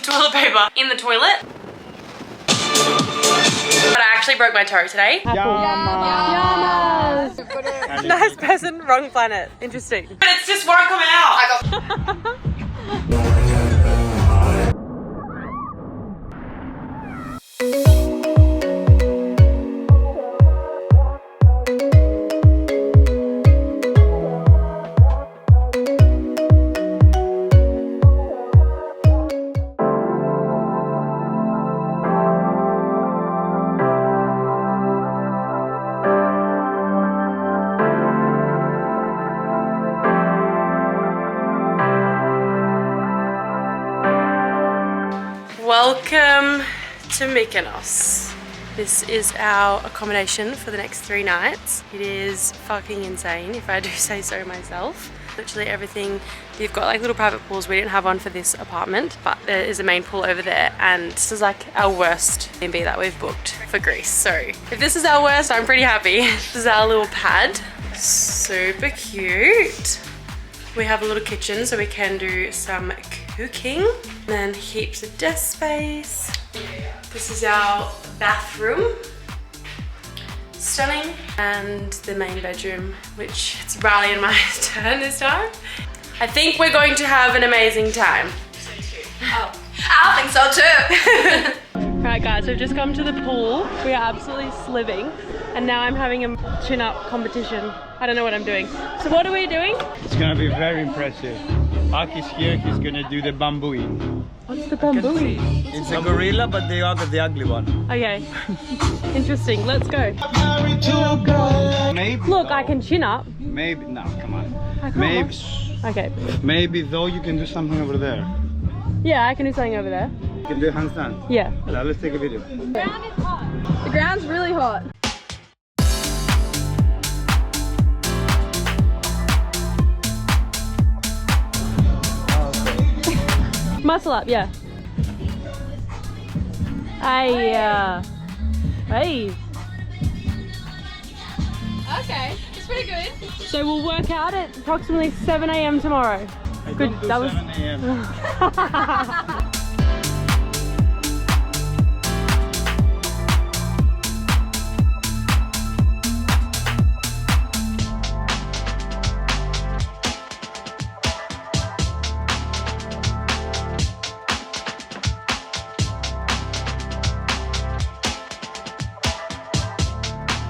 toilet paper in the toilet. But I actually broke my toe today. Yamas. Nice person, wrong planet. Interesting. But it just won't come out. Welcome to MYKONOS. This is our accommodation for the next 3 nights. It is fucking insane, if I do say so myself. Literally everything. You've got like little private pools. We didn't have one for this apartment, but there is a main pool over there, and this is like our worst B&B that we've booked for Greece. So if this is our worst, I'm pretty happy. This is our little pad. Super cute. We have a little kitchen so we can do some cooking. And then heaps of desk space. This is our bathroom. Stunning. And the main bedroom, which it's Riley and my turn this time. I think we're going to have an amazing time. Oh, I think so too. Right guys, we've just come to the pool. We are absolutely sliving. And now I'm having a chin-up competition. I don't know what I'm doing. So what are we doing? It's gonna be very impressive. Aki's here, he's gonna do the bambooing. What's the bamboo? It's a gorilla, but they are the ugly one. Okay. Interesting. Let's go. Maybe. Look, I can chin up. Maybe. No, come on. I can't. Maybe. Okay. Maybe though you can do something over there. Yeah, I can do something over there. You can do a handstand. Yeah. Now, let's take a video. The ground is hot. The ground's really hot. Muscle up, yeah. Hey. Okay, it's pretty good. So we'll work out at approximately 7 AM tomorrow. Good. Don't do That was 7 AM.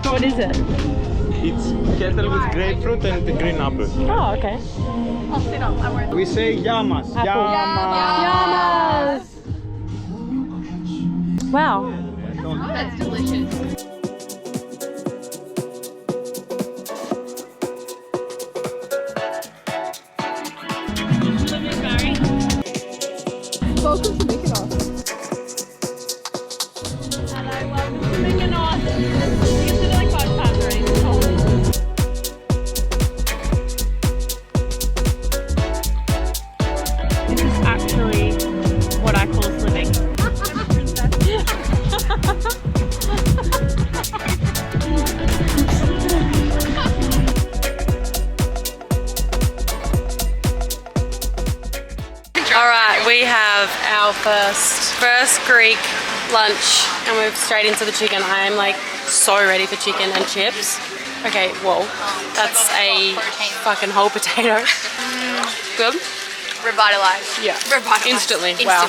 What is it? It's kettle with grapefruit and the green apple. Oh, okay. I'll sit up. I'm wearing We say yamas. Apple. Yamas. Wow. That's delicious. Welcome to MYKONOS. Hello, welcome to MYKONOS. You can like 5 times already. This is actually what I call sliving. Alright, we have our first Greek lunch and we're straight into the chicken. I am like so ready for chicken and chips. Okay, whoa, that's a fucking whole potato. Good? Revitalized. Yeah. Revitalized. Instantly. Wow.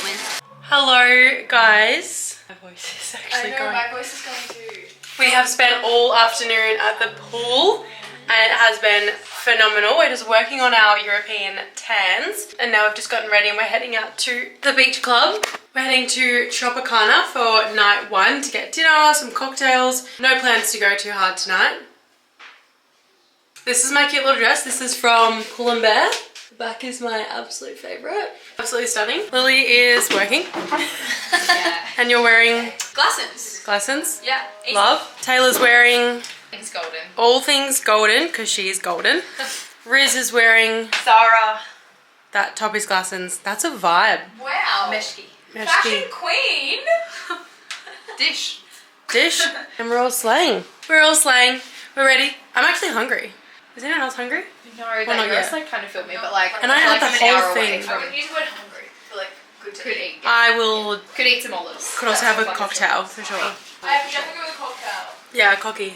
Hello guys. My voice is actually going. my voice is going too. We have spent all afternoon at the pool and it has been phenomenal. We're just working on our European tans and now we've just gotten ready and we're heading out to the beach club. We're heading to Tropicana for night 1 to get dinner, some cocktails. No plans to go too hard tonight. This is my cute little dress. This is from Pull & Bear. The back is my absolute favourite. Absolutely stunning. Lily is working. Yeah. And you're wearing Glassons. Glassons. Yeah. Easy. Love. Taylor's wearing It's golden. all things golden because she is golden. Riz is wearing Zara. that top is Glassons. That's a vibe. Wow. Meshki. Meshki. Fashion queen. Dish. Dish. And we're all slaying. We're all slaying. We're ready. I'm actually hungry. Is anyone else hungry? No, not that yet. like kind of filled me, but like And I had the I'm an whole hour thing. away from. I would use the word hungry for like good Could eat. Yeah. I will. Could eat some olives. Could also have a cocktail for sure. I have definitely got a cocktail. Yeah, cocky.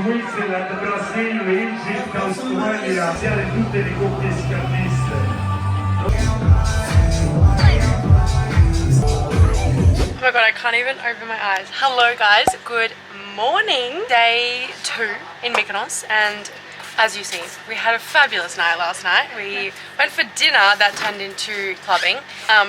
Switzerland, Brasil, Egypt, Australia, siate tutte le coppie scaldiste. Oh my god, I can't even open my eyes. Hello guys, good morning. Day 2 in Mykonos, and as you see, we had a fabulous night last night. We went for dinner that turned into clubbing,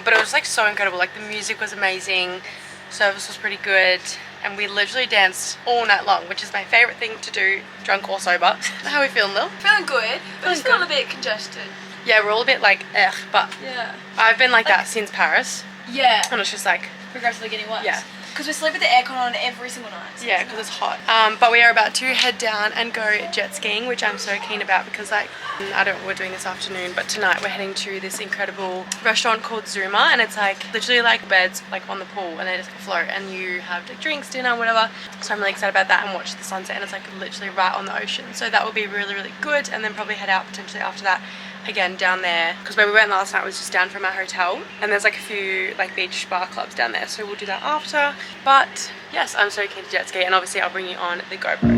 but it was like so incredible. Like the music was amazing, service was pretty good, and we literally danced all night long, which is my favorite thing to do, drunk or sober. How are we feeling, Lil? Feeling good, but just feeling a bit congested. Yeah, we're all a bit like, ugh, but Yeah. I've been like that since Paris, Yeah. and it's just like, Progressively getting worse. Yeah. Because we sleep with the aircon on every single night. So yeah, because it's hot. But we are about to head down and go jet skiing, which I'm so keen about because like, I don't know what we're doing this afternoon, but tonight we're heading to this incredible restaurant called Zuma, and it's like literally like beds like on the pool, and they just float, and you have like drinks, dinner, whatever. So I'm really excited about that and watch the sunset, and it's like literally right on the ocean. So that will be really, really good, and then probably head out potentially after that again down there, because where we went last night was just down from our hotel, and there's like a few like beach bar clubs down there, so we'll do that after. But yes, I'm so keen to jet ski, and obviously I'll bring you on the GoPro.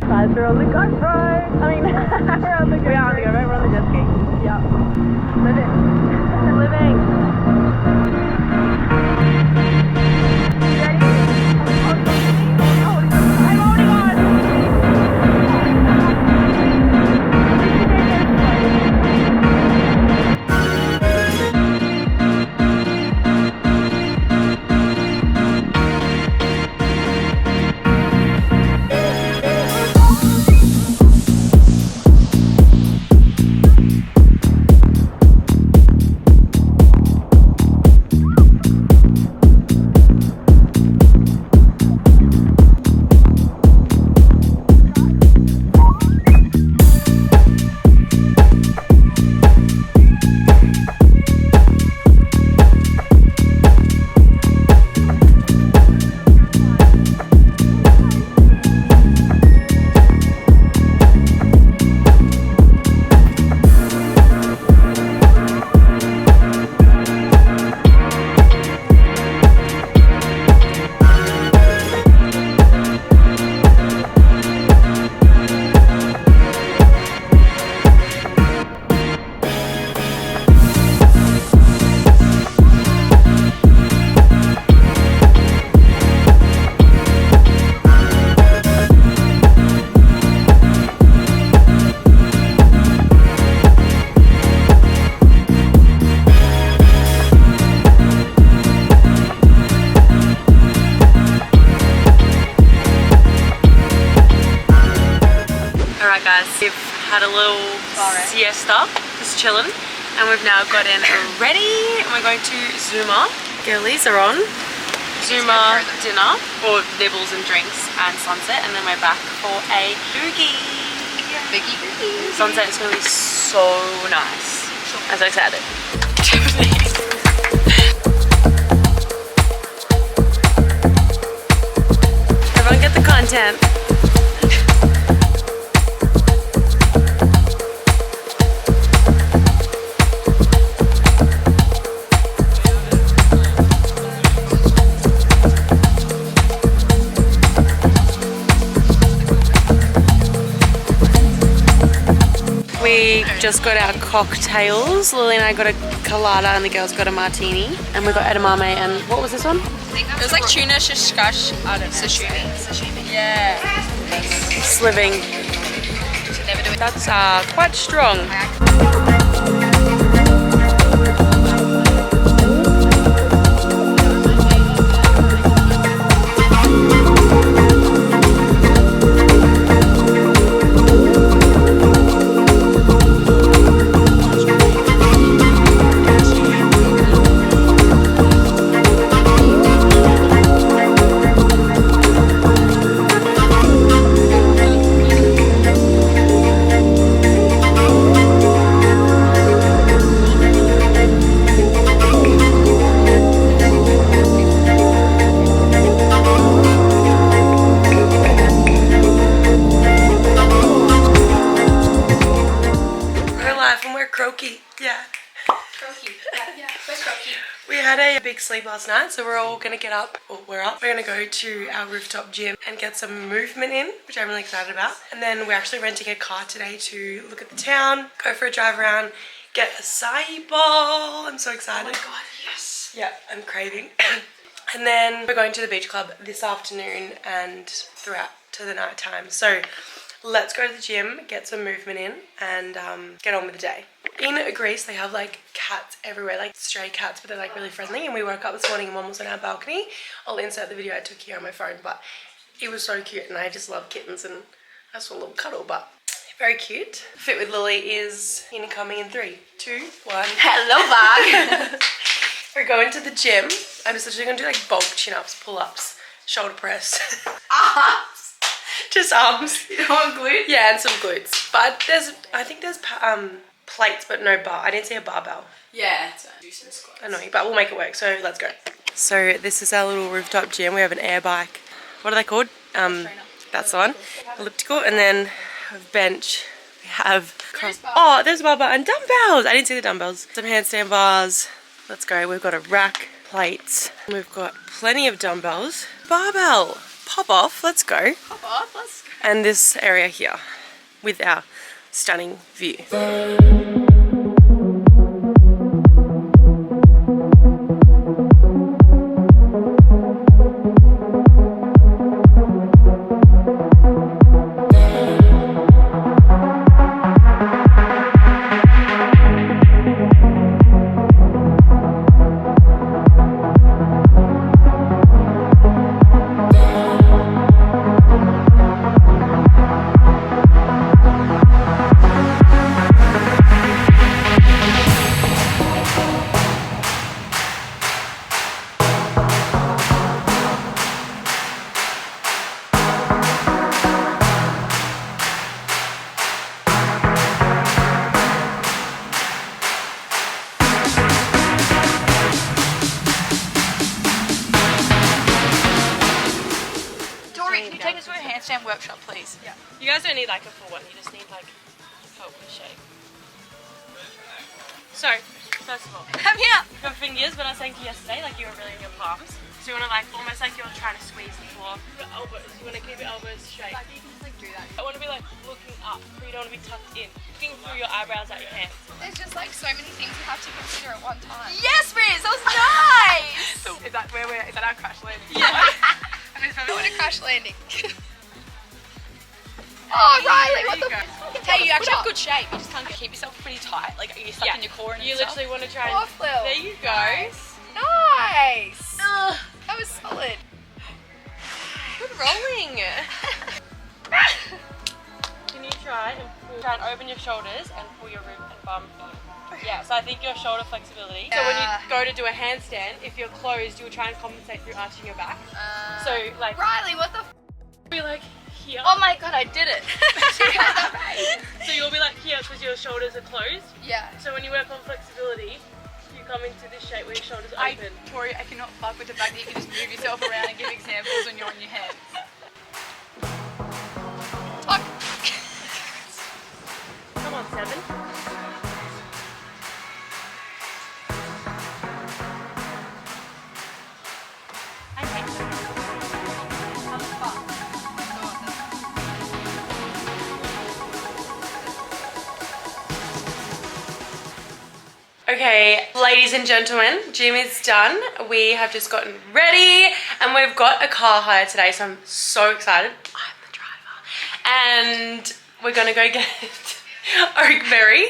Guys, we're on the GoPro. I mean, we're on the GoPro. We are on the GoPro, we're on the jet ski. Yeah. Living. Living. We've had a little siesta, just chilling, and we've now gotten ready, and we're going to Zuma. Girlies are on Zuma dinner, or nibbles and drinks and sunset, and then we're back for a boogie. Boogie. Sunset is going to be so nice. I'm so excited. Everyone get the content. We just got our cocktails. Lily and I got a colada and the girls got a martini. And we got edamame and what was this one? It was like tuna shishkash. I don't know. Sashimi. Yeah. Sliving. never do it. That's quite strong. We had a big sleep last night, so we're all gonna get up, or we're up. We're gonna go to our rooftop gym and get some movement in, which I'm really excited about. And then we're actually renting a car today to look at the town, go for a drive around, get a acai bowl. I'm so excited. Oh my god, yes. Yeah, I'm craving. And then we're going to the beach club this afternoon and throughout to the night time. So let's go to the gym, get some movement in, and get on with the day. In Greece, they have like cats everywhere, like stray cats, but they're like really friendly. And we woke up this morning and one was on our balcony. I'll insert the video I took here on my phone, but it was so cute, and I just love kittens, and I just want a little cuddle, but very cute. Fit with Lily is incoming in 3, 2, 1. Hello, Bug. We're going to the gym. I'm just literally gonna do like bulk chin-ups, pull-ups, shoulder press. Arms. Just arms. You don't want glutes? Yeah, and some glutes. But I think there's plates, but no bar. I didn't see a barbell. Yeah, it's do some squats. Annoying, but we'll make it work, so let's go. So this is our little rooftop gym. We have an air bike. What are they called? That's the one. Elliptical, and then a bench. We have oh, there's a barbell and dumbbells. I didn't see the dumbbells. Some handstand bars. Let's go. We've got a rack, plates. We've got plenty of dumbbells. Barbell. Pop off. Let's go. Pop off, let's go. And this area here with our stunning view. Workshop, please. Yeah. You guys don't need like a full one, you just need like help with shape. So, first of all, Come here. your fingers, when I was saying to you yesterday, like you were really in your palms. So you want to like, almost like you're trying to squeeze the floor. Your elbows, you want to keep your elbows straight. Like you can just like do that. I want to be like looking up, but you don't want to be tucked in. Looking through your eyebrows at your hands. There's just like so many things you have to consider at one time. Yes, Riz, that was nice. So is that our crash landing? Yeah. I mean, what a crash landing. Oh, Riley, what the f***? Hey, you actually have good shape. You just can't keep yourself pretty tight. Like, you're stuck in your core and you stuff. literally want to try and... Oh, Phil. There you go. Nice. That was solid. Good rolling. Can you try and open your shoulders and pull your rib and bum in? Yeah, so I think your shoulder flexibility. So when you go to do a handstand, if you're closed, you'll try and compensate through arching your back. So like... Riley, what the f***? Be like here. Oh my god, I did it. So you'll be like here because your shoulders are closed. Yeah. So when you work on flexibility, you come into this shape where your shoulders are open. Tori, I cannot fuck with the fact that you can just move yourself around and give examples when you're on your hands. Fuck. Come on, 7. I hate that. Okay, ladies and gentlemen, gym is done. We have just gotten ready and we've got a car hire today, so I'm so excited. I'm the driver. And we're gonna go get oakberry.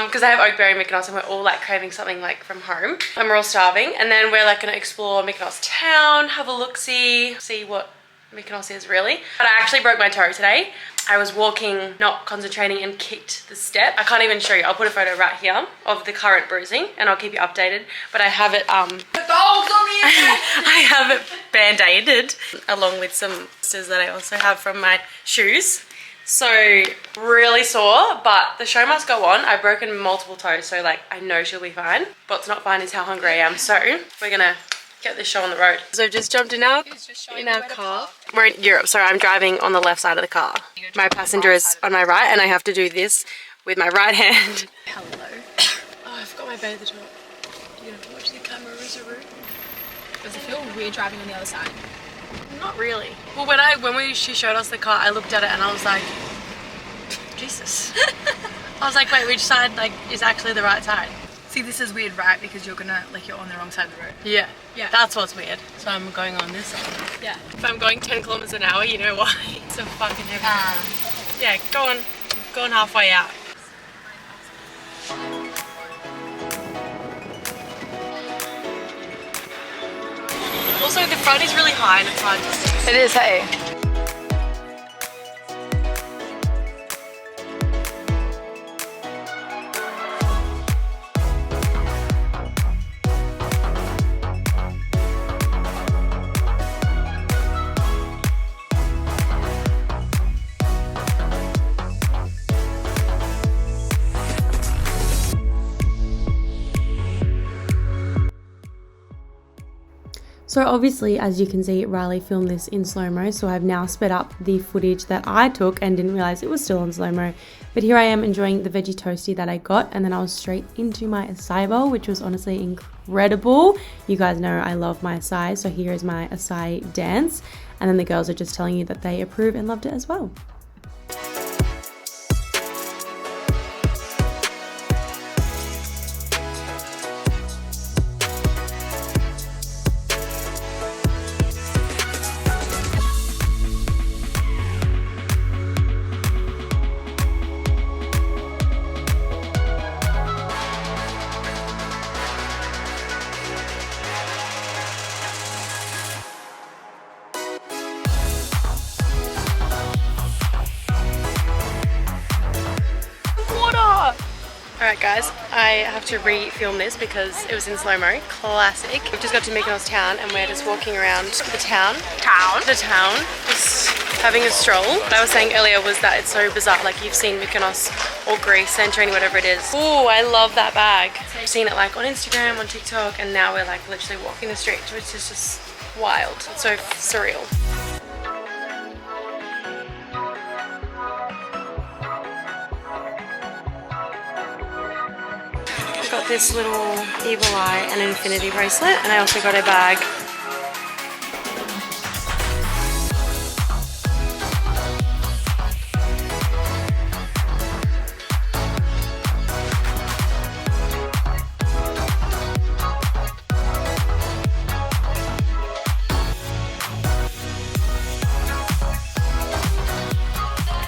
Because I have oakberry in Mykonos and we're all like craving something like from home and we're all starving, and then we're like gonna explore Mykonos town, have a look-see, see what Mykonos is really. But I actually broke my toe today. I was walking, not concentrating, and kicked the step. I can't even show you. I'll put a photo right here of the current bruising and I'll keep you updated. But I have it, The dog's on the internet! I have it band-aided along with some blisters that I also have from my shoes. So really sore, but the show must go on. I've broken multiple toes, so like I know she'll be fine. What's not fine is how hungry I am. So we're gonna get this show on the road. So I've just jumped in our car. We're in Europe, so I'm driving on the left side of the car. My passenger is on my right and I have to do this with my right hand. Hello. Oh, I've got my bather top. You have to watch the camera, Rizaroo. Does it feel weird driving on the other side? Not really. Well, she showed us the car, I looked at it and I was like, Jesus. I was like, wait, which side like is actually the right side? See, this is weird, right? Because you're on the wrong side of the road. Yeah. Yeah. That's what's weird. So I'm going on this side. Yeah. If I'm going 10 kilometers an hour, you know why? It's so fucking heavy. Yeah, go on halfway out. Also, the front is really high and it's hard to see. It is, hey. So obviously, as you can see, Riley filmed this in slow-mo, so I've now sped up the footage that I took and didn't realize it was still in slow-mo. But here I am enjoying the veggie toasty that I got, and then I was straight into my acai bowl, which was honestly incredible. You guys know I love my acai, so here is my acai dance, and then the girls are just telling you that they approve and loved it as well. Alright guys, I have to re-film this because it was in slow-mo. Classic. We've just got to Mykonos town and we're just walking around the town. Just having a stroll. What I was saying earlier was that it's so bizarre. Like you've seen Mykonos or Greece, Santorini, whatever it is. Ooh, I love that bag. I've seen it like on Instagram, on TikTok, and now we're like literally walking the streets, which is just wild. It's so surreal. Got this little evil eye and infinity bracelet, and I also got a bag.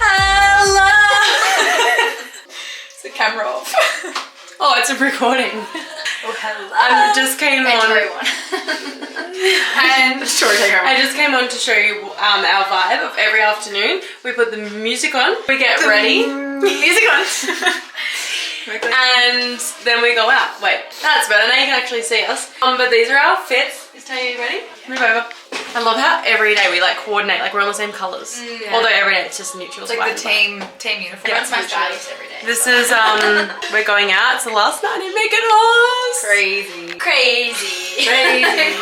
Hello! Is the camera off? Oh, it's a recording. Oh, hello. I just came on. And I just came on to show you our vibe of every afternoon. We put the music on, we get ready. Music on. And then we go out. Wait, that's better. Now you can actually see us. But these are our fits. Is Tanya ready? Move over. I love how every day we like coordinate, like we're on the same colours. Yeah. Although every day it's just neutral. It's like the team uniform. Yeah, that's my stylist every day. This is we're going out. It's the last night in Mykonos. Crazy. Crazy. Crazy.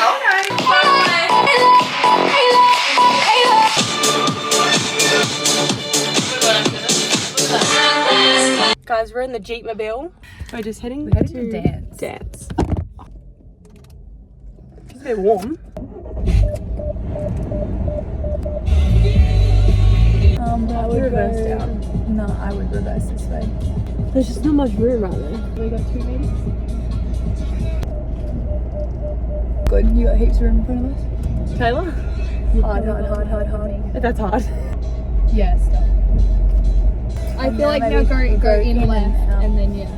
Guys, we're in the Jeepmobile. We're just heading to dance. It's a bit warm. I would reverse down. No, I would reverse this way. There's just not much room right there. We got 2 meters. Good, you got heaps of room in front of us. Taylor? Hard. That's hard. Yeah, stop. I feel like now go in left and then yeah.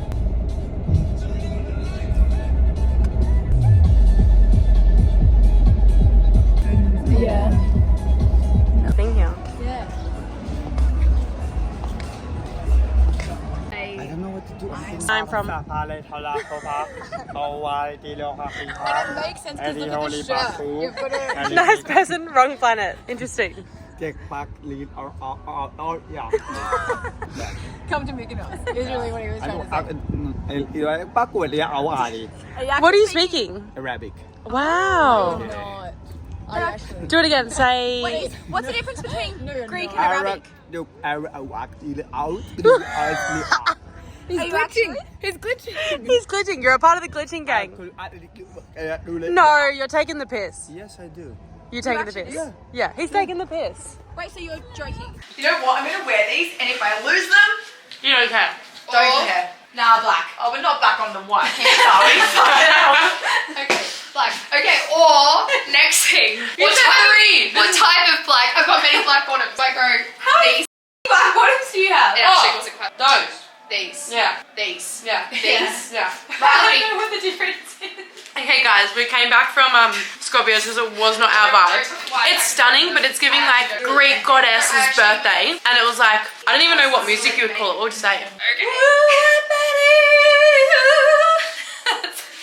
Yeah. Nothing here. Yeah. I don't know what to do. I'm from- It makes sense because look at the shirt. You've got to... Nice person, wrong planet. Interesting. Come to MYKONOS is really what he was trying to say. What are you speaking? Arabic. Wow. Not. I actually... Do it again. Say. Wait, what's the difference between Greek and Arabic. Arabic? He's Are you glitching. He's glitching. He's glitching. You're a part of the glitching gang. No, you're taking the piss. Yes, I do. You're taking the piss. Yeah. Yeah, he's taking the piss. Wait, so you're joking? You know what? I'm gonna wear these, and if I lose them, You don't care. don't care. Nah, black. Oh, but not black on the white. Okay, black. Okay, or next thing. What type of black? I've got many black bottoms. I go these. Black bottoms do you have? It actually wasn't quite. Those. These. Yeah. These. Yeah. These. Yeah. Riley. I don't know what the difference is. Okay, guys, we came back from Scorpios because it was not our vibe. It's stunning, but it's giving like Greek goddess's birthday, and it was like I don't even know what music you would call it. What would you say?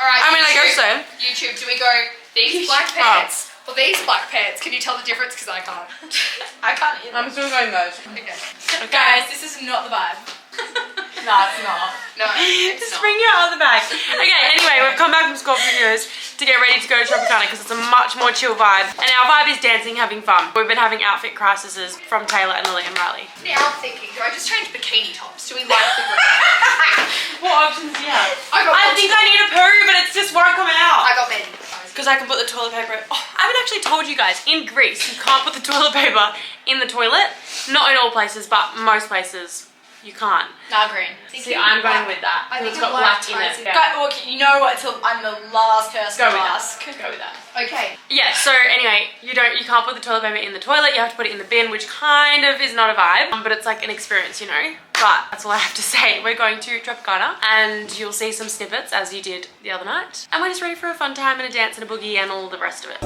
Alright, I mean, I guess so. YouTube, do we go these black pants or these black pants? Can you tell the difference? Because I can't. I can't either. I'm still going those. Okay. Guys, this is not the vibe. No, it's not. No, it's Just not. bring your other bag. Okay, anyway, we've come back from Scorpios to get ready to go to Tropicana because it's a much more chill vibe. And our vibe is dancing, having fun. We've been having outfit crises from Taylor and Lily and Riley. Now I'm thinking, do I just change bikini tops? Do we like the green? What options do you have? I think I need a poo, but it just won't come out. I got many. Because I can put the toilet paper. Oh, I haven't actually told you guys. In Greece, you can't put the toilet paper in the toilet. Not in all places, but most places you can't. Nah, green. See, I'm going with that. I think it's got black in it. Okay, you know what? I'm the last person Go to with ask. that. Go with that. Okay. Yeah, so anyway, you can't put the toilet paper in the toilet, you have to put it in the bin, which kind of is not a vibe, but it's like an experience, you know? But that's all I have to say. We're going to Tropicana, and you'll see some snippets as you did the other night. And we're just ready for a fun time and a dance and a boogie and all the rest of it.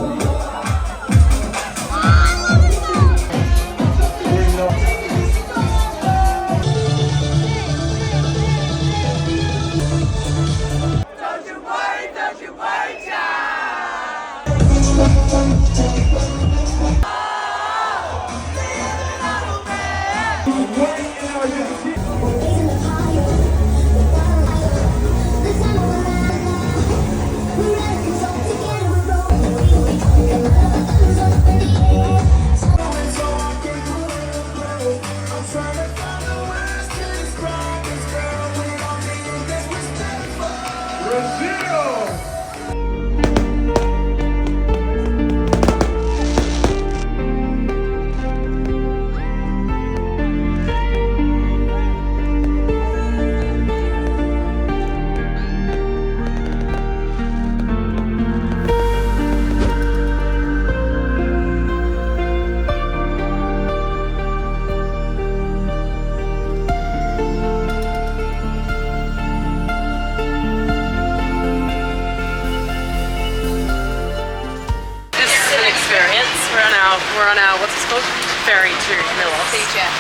We're on our, what's this called? Ferry to Milos. Sea jet.